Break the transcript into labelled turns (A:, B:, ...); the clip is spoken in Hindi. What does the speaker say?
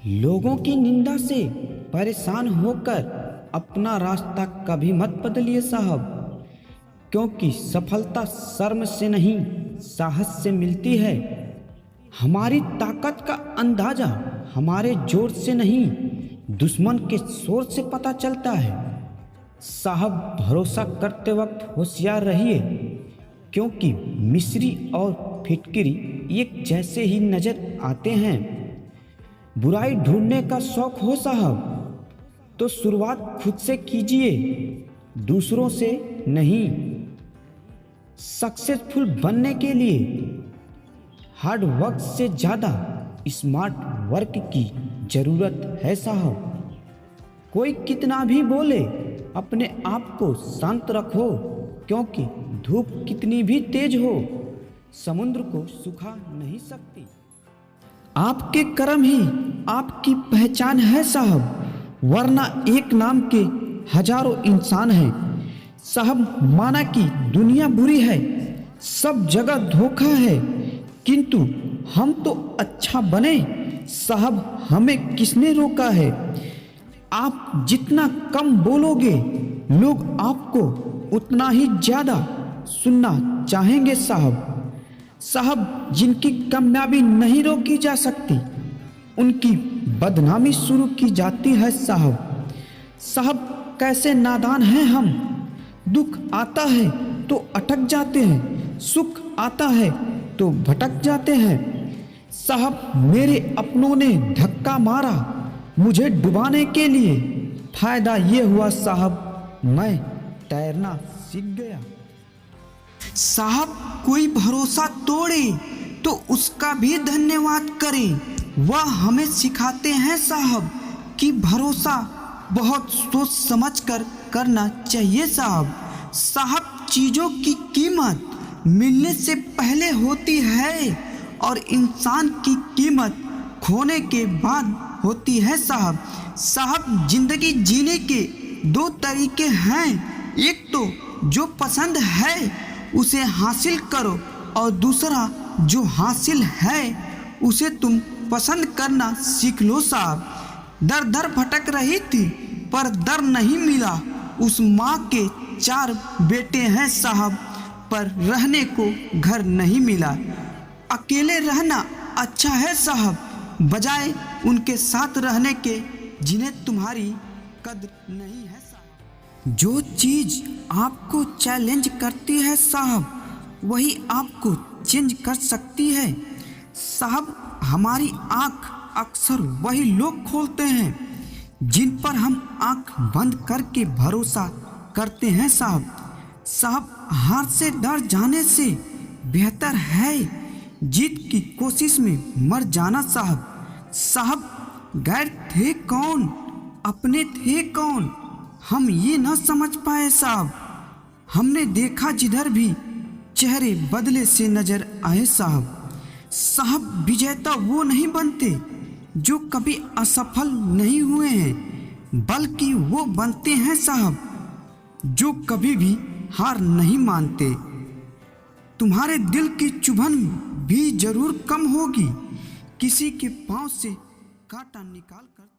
A: लोगों की निंदा से परेशान होकर अपना रास्ता कभी मत बदलिए साहब, क्योंकि सफलता शर्म से नहीं साहस से मिलती है। हमारी ताकत का अंदाजा हमारे जोर से नहीं दुश्मन के शोर से पता चलता है। साहब, भरोसा करते वक्त होशियार रहिए, क्योंकि मिस्री और फिटकिरी एक जैसे ही नजर आते हैं। बुराई ढूंढने का शौक हो साहब, तो शुरुआत खुद से कीजिए, दूसरों से नहीं। सक्सेसफुल बनने के लिए हार्ड वर्क से ज़्यादा स्मार्ट वर्क की ज़रूरत है साहब। कोई कितना भी बोले, अपने आप को शांत रखो, क्योंकि धूप कितनी भी तेज हो समुद्र को सुखा नहीं सकती। आपके कर्म ही आपकी पहचान है साहब, वरना एक नाम के हजारों इंसान हैं साहब। माना कि दुनिया बुरी है, सब जगह धोखा है, किंतु हम तो अच्छा बने साहब, हमें किसने रोका है। आप जितना कम बोलोगे, लोग आपको उतना ही ज़्यादा सुनना चाहेंगे साहब। साहब, जिनकी कामयाबी नहीं रोकी जा सकती, उनकी बदनामी शुरू की जाती है साहब। साहब, कैसे नादान हैं हम, दुख आता है तो अटक जाते हैं, सुख आता है तो भटक जाते हैं। साहब, मेरे अपनों ने धक्का मारा मुझे डुबाने के लिए, फायदा ये हुआ साहब, मैं तैरना सीख गया। साहब, कोई भरोसा तोड़े तो उसका भी धन्यवाद करें, वह हमें सिखाते हैं साहब कि भरोसा बहुत सोच समझ कर करना चाहिए साहब। साहब, चीज़ों की कीमत मिलने से पहले होती है और इंसान की कीमत खोने के बाद होती है साहब। साहब, जिंदगी जीने के दो तरीके हैं, एक तो जो पसंद है उसे हासिल करो, और दूसरा जो हासिल है उसे तुम पसंद करना सीख लो साहब। दर दर भटक रही थी पर दर नहीं मिला, उस माँ के 4 बेटे हैं साहब, पर रहने को घर नहीं मिला। अकेले रहना अच्छा है साहब, बजाय उनके साथ रहने के जिन्हें तुम्हारी कद्र नहीं है साहब। जो चीज़ आपको चैलेंज करती है साहब, वही आपको चेंज कर सकती है साहब। हमारी आँख अक्सर वही लोग खोलते हैं जिन पर हम आँख बंद करके भरोसा करते हैं साहब। साहब, हार से डर जाने से बेहतर है जीत की कोशिश में मर जाना साहब। साहब, गैर थे कौन, अपने थे कौन, हम ये न समझ पाए साहब। हमने देखा जिधर भी चेहरे बदले से नजर आए साहब। साहब, विजेता वो नहीं बनते जो कभी असफल नहीं हुए हैं, बल्कि वो बनते हैं साहब जो कभी भी हार नहीं मानते। तुम्हारे दिल की चुभन भी जरूर कम होगी किसी के पांव से कांटा निकाल कर।